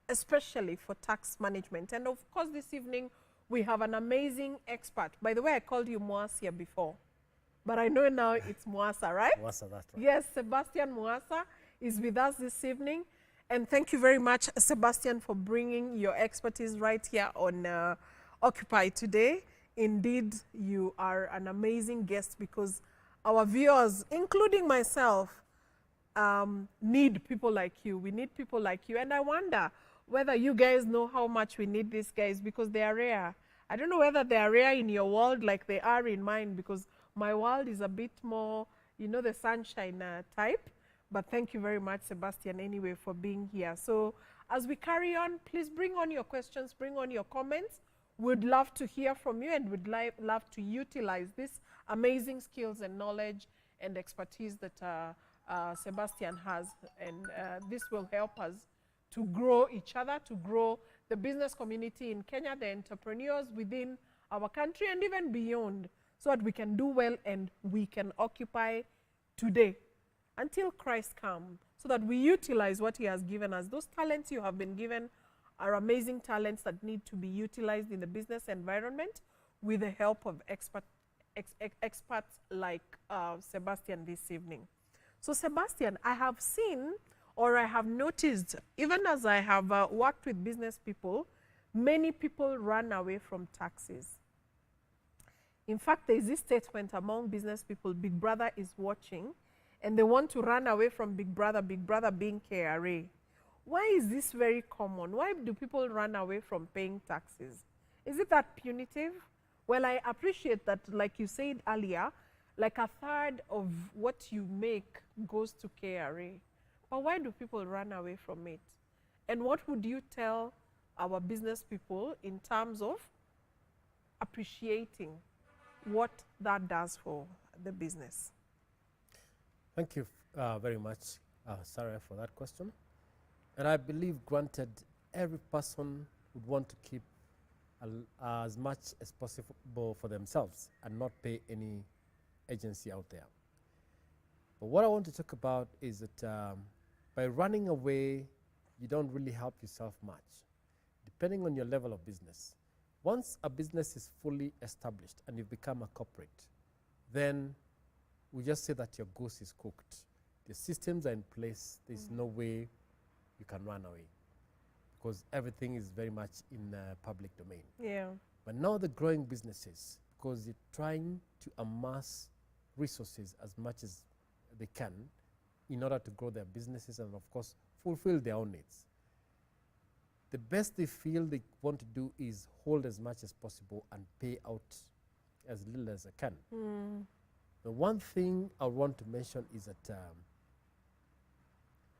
especially for tax management. And of course, this evening, we have an amazing expert. By the way, I called you Mwasia before, but I know now it's Mwasa, right? Mwasa, that's right. Yes, Sebastian Mwasa is with us this evening. And thank you very much, Sebastian, for bringing your expertise right here on Occupy today. Indeed, you are an amazing guest because our viewers, including myself, need people like you. We need people like you. And I wonder whether you guys know how much we need these guys because they are rare. I don't know whether they are rare in your world like they are in mine because my world is a bit more, you know, the sunshine type. But thank you very much, Sebastian, anyway, for being here. So as we carry on, please bring on your questions, bring on your comments. We'd love to hear from you and would love to utilize this amazing skills and knowledge and expertise that Sebastian has. And this will help us to grow each other, to grow the business community in Kenya, the entrepreneurs within our country and even beyond, so that we can do well and we can occupy today until Christ comes, so that we utilize what he has given us. Those talents you have been given are amazing talents that need to be utilized in the business environment with the help of experts like Sebastian this evening. So Sebastian, I have seen or I have noticed, even as I have worked with business people, many people run away from taxes. In fact, there is this statement among business people, Big Brother is watching, and they want to run away from Big Brother being KRA. Why is this very common? Why do people run away from paying taxes? Is it that punitive? Well, I appreciate that, like you said earlier, like a third of what you make goes to KRA. But why do people run away from it? And what would you tell our business people in terms of appreciating what that does for the business? Thank you very much, Sarah, for that question. And I believe, granted, every person would want to keep as much as possible for themselves and not pay any agency out there. But what I want to talk about is that by running away, you don't really help yourself much, depending on your level of business. Once a business is fully established and you've become a corporate, then we just say that your goose is cooked. The systems are in place. There's no way you can run away because everything is very much in public domain. Yeah. But now the growing businesses, because they're trying to amass resources as much as they can in order to grow their businesses and, of course, fulfill their own needs. The best they feel they want to do is hold as much as possible and pay out as little as they can. The one thing I want to mention is that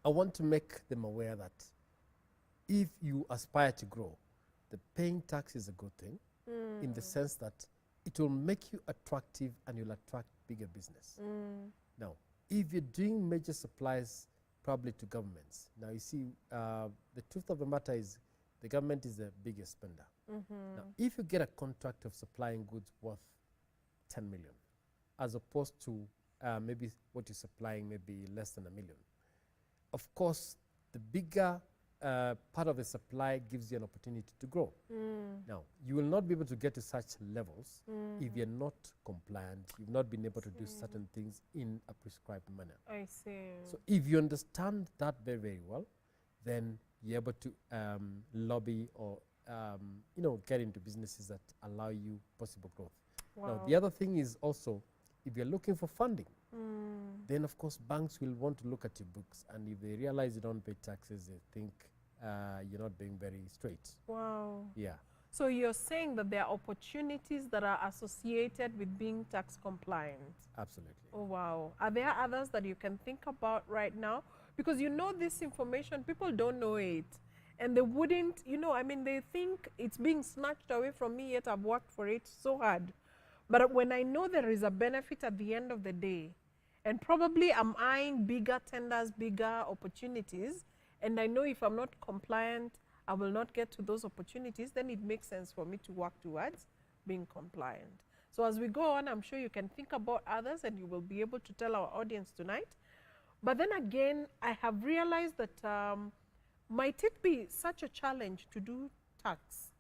I want to make them aware that if you aspire to grow, the paying tax is a good thing in the sense that it will make you attractive and you'll attract bigger business. Now, if you're doing major supplies probably to governments, now you see, the truth of the matter is the government is the biggest spender. Now, if you get a contract of supplying goods worth 10 million, as opposed to maybe what you're supplying maybe less than $1 million, of course, the bigger part of the supply gives you an opportunity to grow. Now, you will not be able to get to such levels if you're not compliant, you've not been able to do certain things in a prescribed manner. I see. So if you understand that very, very well, then you're able to lobby or get into businesses that allow you possible growth. Now, the other thing is also, if you're looking for funding, then of course banks will want to look at your books, and if they realize you don't pay taxes, they think you're not being very straight. Wow. Yeah. So you're saying that there are opportunities that are associated with being tax compliant? Absolutely. Oh, wow. Are there others that you can think about right now? Because you know this information, people don't know it. And they wouldn't, they think it's being snatched away from me, yet I've worked for it so hard. But when I know there is a benefit at the end of the day, and probably I'm eyeing bigger tenders, bigger opportunities, and I know if I'm not compliant, I will not get to those opportunities, then it makes sense for me to work towards being compliant. So as we go on, I'm sure you can think about others and you will be able to tell our audience tonight. But then again, I have realized that might it be such a challenge to do tax?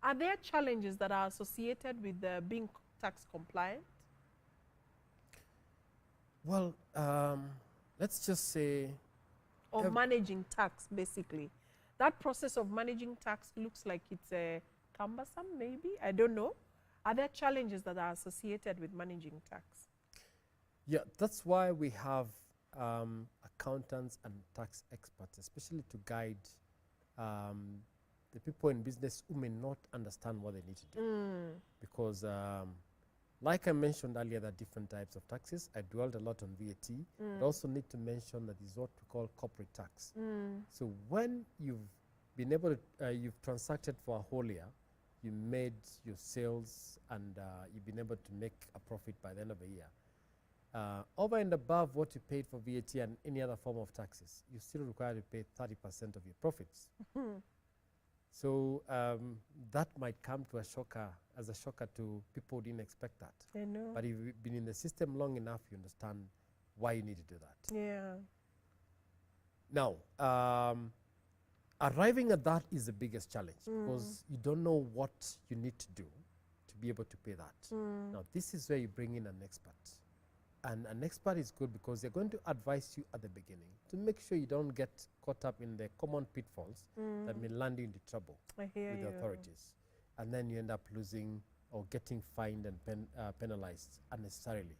Are there challenges that are associated with being tax compliant? Well, let's just say... Or managing tax, basically. That process of managing tax looks like it's cumbersome, maybe? I don't know. Are there challenges that are associated with managing tax? Yeah, that's why we have accountants and tax experts, especially to guide the people in business who may not understand what they need to do. Because like I mentioned earlier, there are different types of taxes. I dwelled a lot on VAT. But also need to mention that is what we call corporate tax. So when you've been able to, you've transacted for a whole year, you made your sales, and you've been able to make a profit by the end of the year. Over and above what you paid for VAT and any other form of taxes, you're still required to pay 30% of your profits. So that might come to as a shocker to people who didn't expect that. I know. But if you've been in the system long enough, you understand why you need to do that. Yeah. Now, arriving at that is the biggest challenge because you don't know what you need to do to be able to pay that. Now, this is where you bring in an expert. And an expert is good because they're going to advise you at the beginning to make sure you don't get caught up in the common pitfalls that may land you into trouble I hear with you. the authorities. And then you end up losing or getting fined and penalized unnecessarily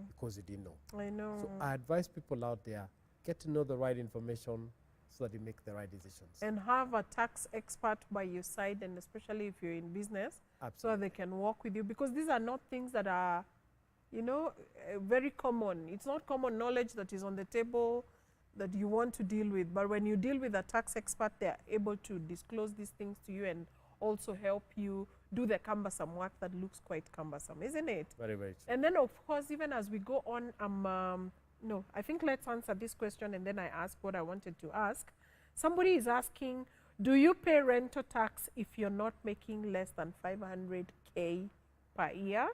because you didn't know. I know. So I advise people out there, get to know the right information so that you make the right decisions. And have a tax expert by your side, and especially if you're in business, so they can work with you, because these are not things that are, you know, very common. It's not common knowledge that is on the table that you want to deal with, but when you deal with a tax expert, they're able to disclose these things to you and also help you do the cumbersome work that looks quite cumbersome, isn't it? Very, very true. And then, of course, even as we go on, no, I think let's answer this question and then I ask what I wanted to ask. Somebody is asking, do you pay rental tax if you're not making less than 500K per year?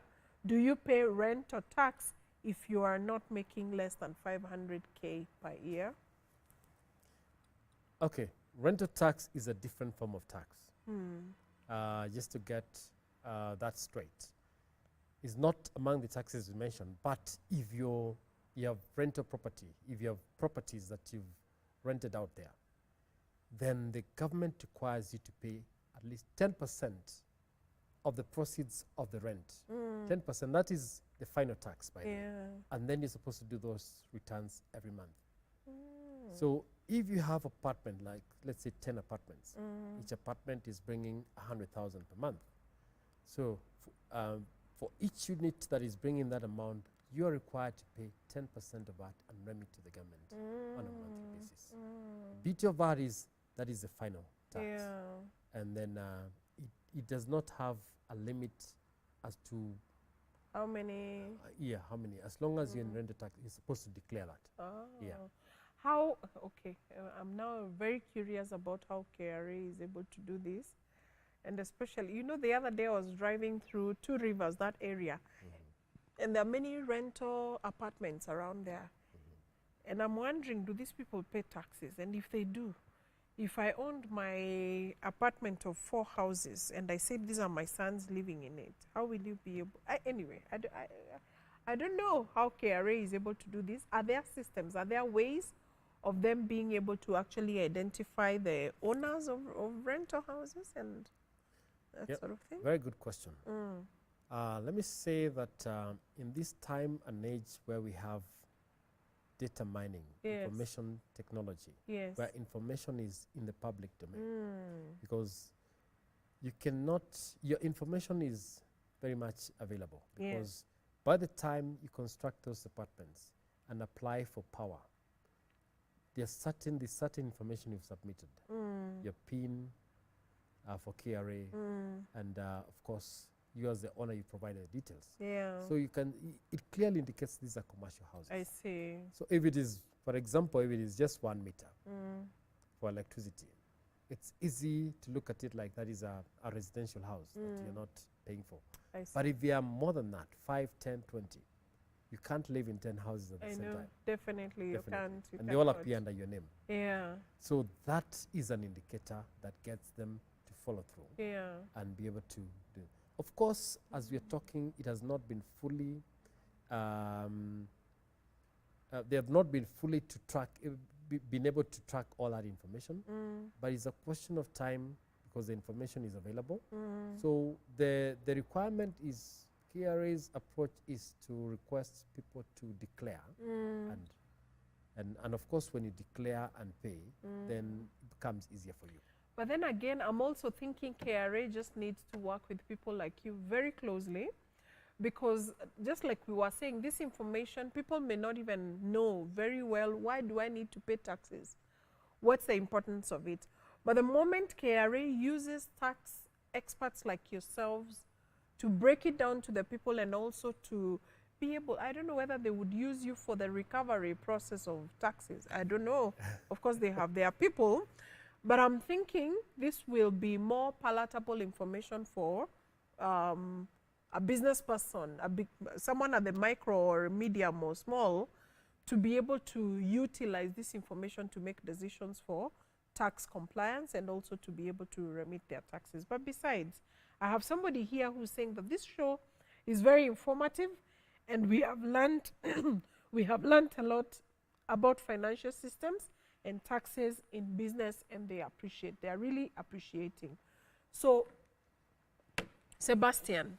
Do you pay rental tax if you are not making less than 500K per year? Okay, rental tax is a different form of tax. Just to get that straight. It's not among the taxes you mentioned, but if you have rental property, if you have properties that you've rented out there, then the government requires you to pay at least 10% of the proceeds of the rent. 10%, that is the final tax, by the way. And then you're supposed to do those returns every month. So if you have apartment, like let's say 10 apartments, each apartment is bringing 100,000 per month. So for each unit that is bringing that amount, you are required to pay 10% of that and remit to the government on a monthly basis. Beauty of that is the final tax. And then it does not have a limit as to how many. How many. As long as you're in rental tax, you're supposed to declare that. How, okay, I'm now very curious about how KRA is able to do this. And especially, you know, the other day I was driving through Two Rivers, that area, and there are many rental apartments around there. And I'm wondering, do these people pay taxes? And if they do, if I owned my apartment of 4 houses and I said these are my sons living in it, how will you be able, anyway, I don't know how KRA is able to do this. Are there systems, are there ways of them being able to actually identify the owners of rental houses and that sort of thing? Very good question. Let me say that in this time and age where we have data mining, information technology, where information is in the public domain, because you cannot, your information is very much available, because by the time you construct those apartments and apply for power, there's certain information you've submitted, your PIN for KRA, and of course, you as the owner, you provide the details. So you can, it clearly indicates these are commercial houses. I see. So if it is, for example, if it is just 1 meter for electricity, it's easy to look at it like that is a residential house that you're not paying for. But if you are more than that, 5, 10, 20, you can't live in 10 houses at the same time. Definitely, you can't. And they all appear under your name. So that is an indicator that gets them to follow through and be able to do. Of course, as we are talking, it has not been fully, they have not been fully to track, been able to track all that information, but it's a question of time because the information is available. So the requirement is, KRA's approach is to request people to declare, and of course when you declare and pay, then it becomes easier for you. But then again, I'm also thinking KRA just needs to work with people like you very closely, because just like we were saying, this information, people may not even know very well, why do I need to pay taxes? What's the importance of it? But the moment KRA uses tax experts like yourselves to break it down to the people and also to be able, I don't know whether they would use you for the recovery process of taxes. I don't know. Of course, they have their people. But I'm thinking this will be more palatable information for a business person, someone at the micro or medium or small, to be able to utilize this information to make decisions for tax compliance and also to be able to remit their taxes. But besides, I have somebody here who's saying that this show is very informative And we have learned we have learned a lot about financial systems and taxes in business, and they are really appreciating. So, Sebastian,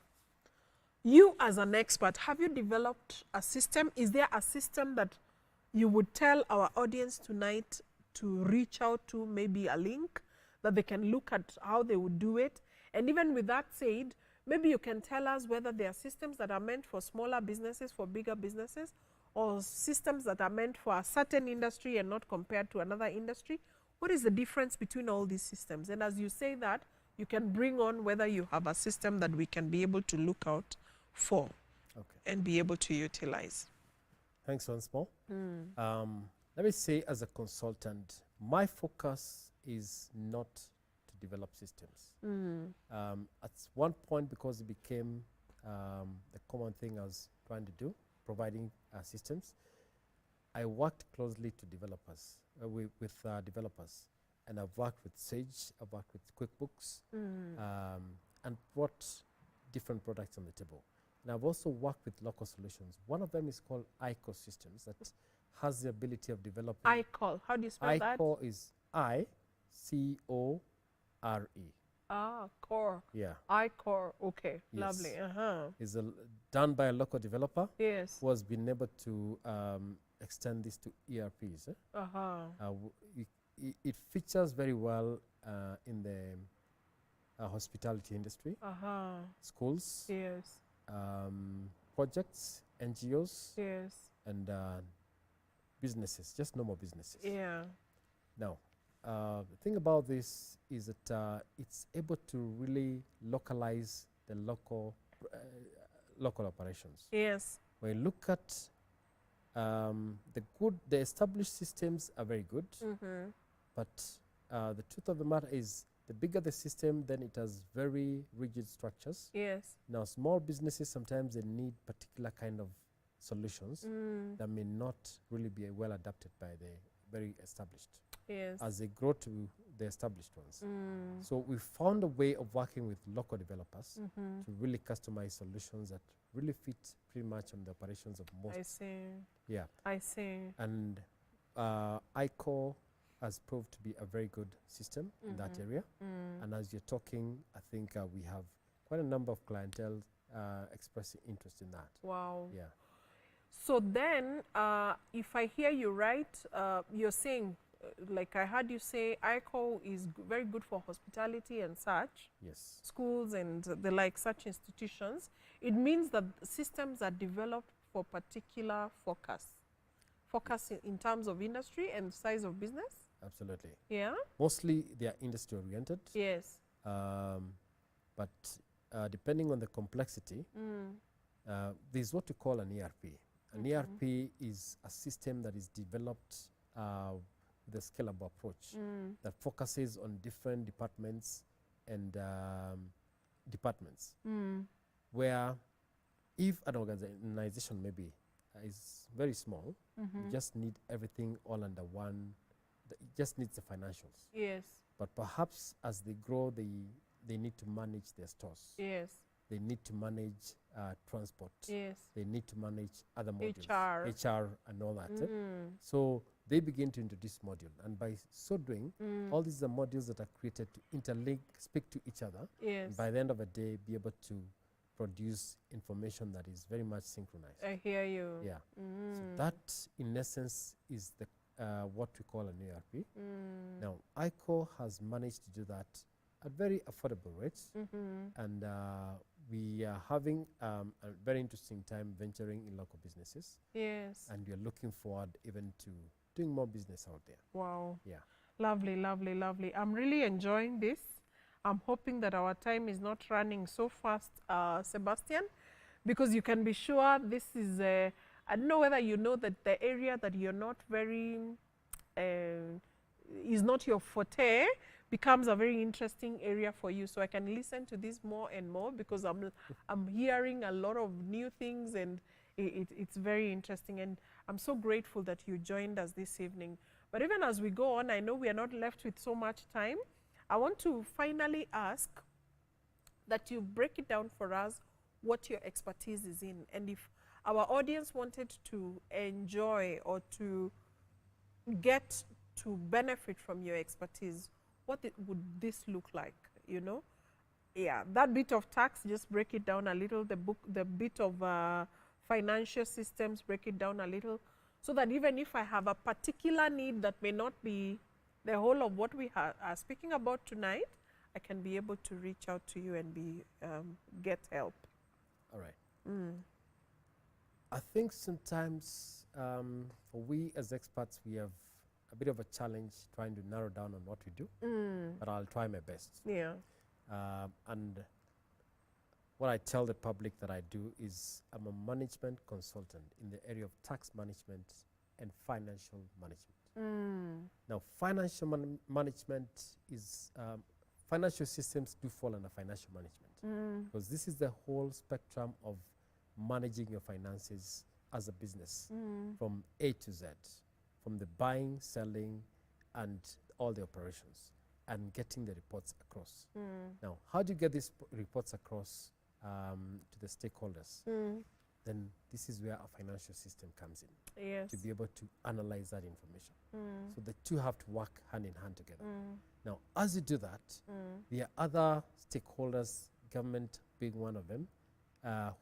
you as an expert, have you developed a system? Is there a system that you would tell our audience tonight to reach out to, maybe a link that they can look at how they would do it? And even with that said, maybe you can tell us whether there are systems that are meant for smaller businesses, for bigger businesses, or systems that are meant for a certain industry and not compared to another industry. What is the difference between all these systems? And as you say that, you can bring on whether you have a system that we can be able to look out for and be able to utilize. Thanks once more. Let me say, as a consultant, my focus is not to develop systems. At one point, because it became the common thing I was trying to do, providing systems, I worked closely to developers, with developers. And I've worked with Sage, I've worked with QuickBooks, and brought different products on the table. And I've also worked with local solutions. One of them is called ICO Systems, that has the ability of developing. ICO, how do you spell that? ICO is ICORE. Ah, core. Yeah. ICORE, okay, Yes. lovely. Is done by a local developer. Yes. Who has been able to extend this to ERPs. It features very well in the hospitality industry, schools, yes, projects, NGOs, yes, and businesses, just normal businesses. Yeah. Now, the thing about this is that it's able to really localize the local operations. Yes. When you look at the established systems are very good, but the truth of the matter is, the bigger the system, then it has very rigid structures. Yes. Now, small businesses, sometimes they need particular kind of solutions that may not really be well adapted by the very established. Yes. As they grow to the established ones. So we found a way of working with local developers to really customize solutions that really fit pretty much on the operations of most. I see. Yeah. I see. And ICO has proved to be a very good system in that area. And as you're talking, I think we have quite a number of clientele expressing interest in that. Wow. Yeah. So then, if I hear you right, you're saying, like I heard you say, ICO is very good for hospitality and such. Yes. Schools and the like, such institutions. It means that systems are developed for particular focus in terms of industry and size of business. Absolutely. Yeah. Mostly they are industry oriented. Yes. But depending on the complexity, there's what we call an ERP. An ERP is a system that is developed with a scalable approach that focuses on different departments and where if an organization maybe is very small, you just need everything all under one. It just needs the financials. Yes. But perhaps as they grow, they need to manage their stores. Yes. They need to manage transport. Yes. They need to manage other modules. HR and all that. So they begin to introduce modules. And by so doing, all these are modules that are created to interlink, speak to each other. Yes. And by the end of the day, be able to produce information that is very much synchronized. I hear you. Yeah. So that, in essence, is the what we call an ERP. Now, ICO has managed to do that at very affordable rates, and we are having a very interesting time venturing in local businesses. Yes. And we are looking forward even to doing more business out there. Wow. Yeah. Lovely, lovely, lovely. I'm really enjoying this. I'm hoping that our time is not running so fast, Sebastian, because you can be sure this is I don't know whether you know that the area that you're not very, is not your forte, becomes a very interesting area for you. So I can listen to this more and more because I'm hearing a lot of new things, and it's very interesting. And I'm so grateful that you joined us this evening. But even as we go on, I know we are not left with so much time. I want to finally ask that you break it down for us what your expertise is in. And if our audience wanted to enjoy or to get to benefit from your expertise, what would this look like, you know? Yeah, that bit of tax, just break it down a little. The bit of financial systems, break it down a little, so that even if I have a particular need that may not be the whole of what we are speaking about tonight, I can be able to reach out to you and get help. All right. Mm. I think sometimes for we as experts, we have a bit of a challenge trying to narrow down on what we do, but I'll try my best. Yeah. And what I tell the public that I do is I'm a management consultant in the area of tax management and financial management. Now, financial management is, financial systems do fall under financial management because this is the whole spectrum of managing your finances as a business from A to Z, from the buying, selling, and all the operations, and getting the reports across. Now, how do you get these reports across to the stakeholders? Then this is where our financial system comes in, Yes. to be able to analyze that information. So the two have to work hand in hand together. Now, as you do that, there are other stakeholders, government being one of them,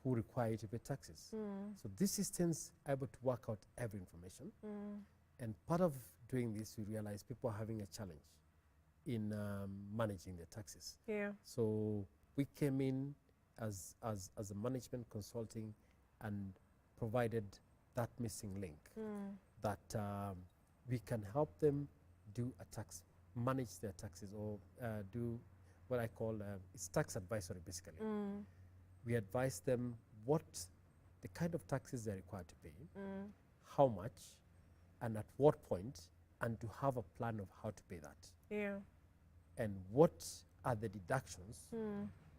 who require you to pay taxes. So these systems are able to work out every information. And part of doing this, we realize people are having a challenge in managing their taxes. Yeah. So we came in as a management consulting and provided that missing link that we can help them do a tax, manage their taxes, or do what I call it's tax advisory basically. We advise them what the kind of taxes they're required to pay, how much, and at what point, and to have a plan of how to pay that. Yeah. And what are the deductions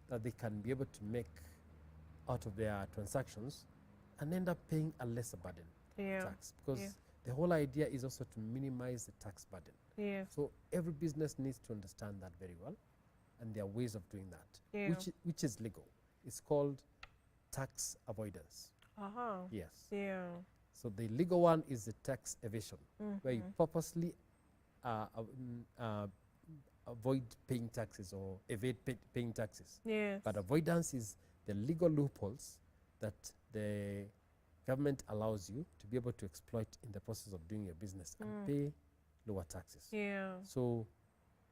that they can be able to make out of their transactions and end up paying a lesser burden tax. Because the whole idea is also to minimize the tax burden. Yeah. So every business needs to understand that very well, and there are ways of doing that, Yeah. which is legal. It's called tax avoidance. Yes. Yeah. So the legal one is the tax evasion, where you purposely avoid paying taxes or evade paying taxes. Yes. But avoidance is the legal loopholes that the government allows you to be able to exploit in the process of doing your business and pay lower taxes. Yeah. So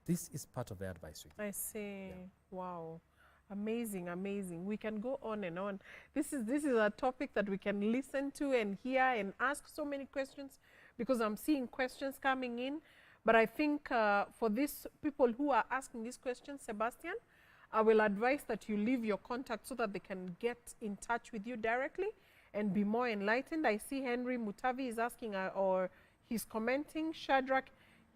this is part of the advisory. I see. Yeah. Wow. Amazing, amazing. We can go on and on. This is a topic that we can listen to and hear and ask so many questions, because I'm seeing questions coming in. But I think for these people who are asking these questions, Sebastian, I will advise that you leave your contact so that they can get in touch with you directly and be more enlightened. I see Henry Mutavi is asking, or he's commenting, Shadrach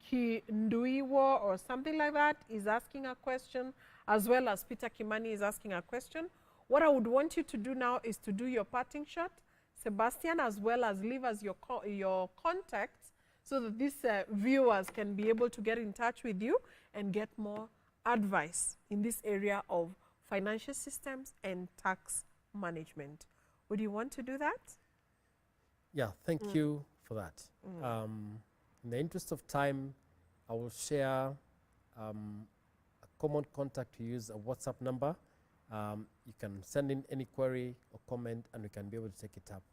Kinduiwo or something like that is asking a question, as well as Peter Kimani is asking a question. What I would want you to do now is to do your parting shot, Sebastian, as well as leave us your contacts so that these viewers can be able to get in touch with you and get more advice in this area of financial systems and tax management. Would you want to do that? Yeah, thank you for that. In the interest of time, I will share a common contact to use, a WhatsApp number. You can send in any query or comment and we can be able to take it up.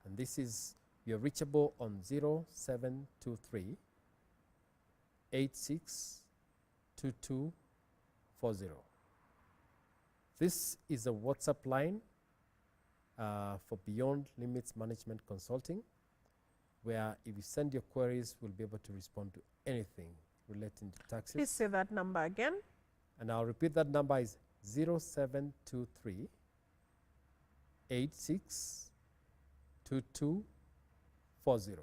And this is, you're reachable on 0723 862240. This is a WhatsApp line for Beyond Limits Management Consulting, where if you send your queries, we'll be able to respond to anything relating to taxes. Please say that number again. And I'll repeat, that number is 0723 862240.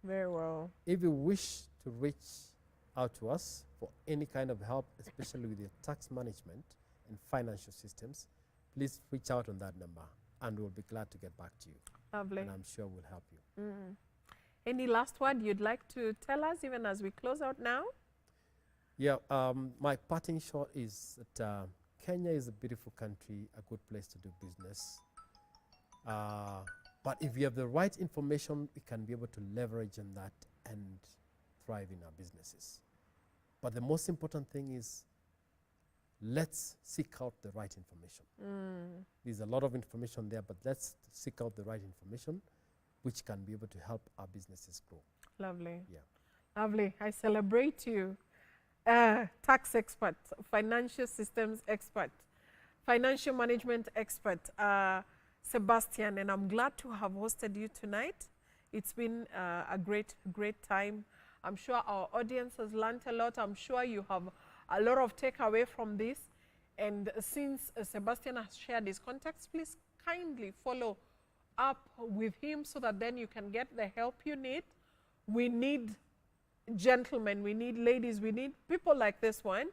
Very well. If you wish to reach out to us for any kind of help, especially with your tax management and financial systems, please reach out on that number and we'll be glad to get back to you. Lovely. And I'm sure we'll help you. Any last word you'd like to tell us, even as we close out now? Yeah, my parting shot is that Kenya is a beautiful country, a good place to do business. But if you have the right information, we can be able to leverage on that and thrive in our businesses. But the most important thing is, let's seek out the right information. There's a lot of information there, but let's seek out the right information which can be able to help our businesses grow. Lovely. Yeah. Lovely. I celebrate you. Tax expert, financial systems expert, financial management expert, Sebastian, and I'm glad to have hosted you tonight. It's been a great time. I'm sure our audience has learned a lot. I'm sure you have a lot of takeaway from this. And since Sebastian has shared his contacts, please kindly follow up with him so that then you can get the help you need. We need gentlemen, we need ladies, we need people like this one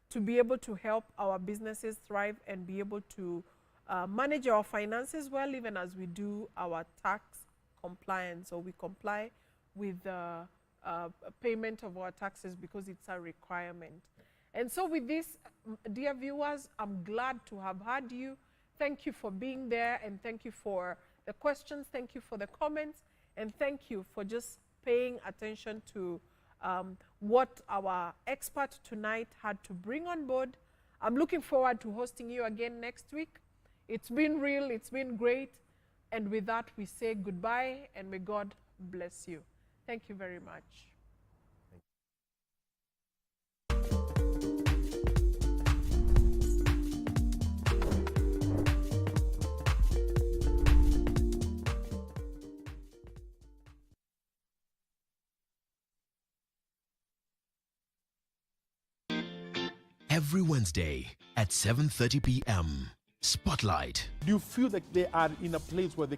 to be able to help our businesses thrive and be able to manage our finances well, even as we do our tax compliance, or we comply with the payment of our taxes because it's a requirement. And so with this, dear viewers, I'm glad to have had you. Thank you for being there, and thank you for the questions, thank you for the comments, and thank you for just paying attention to what our expert tonight had to bring on board. I'm looking forward to hosting you again next week. It's been real, it's been great. And with that, we say goodbye, and may God bless you. Thank you very much. Every Wednesday at 7:30 p.m. Spotlight. Do you feel like they are in a place where they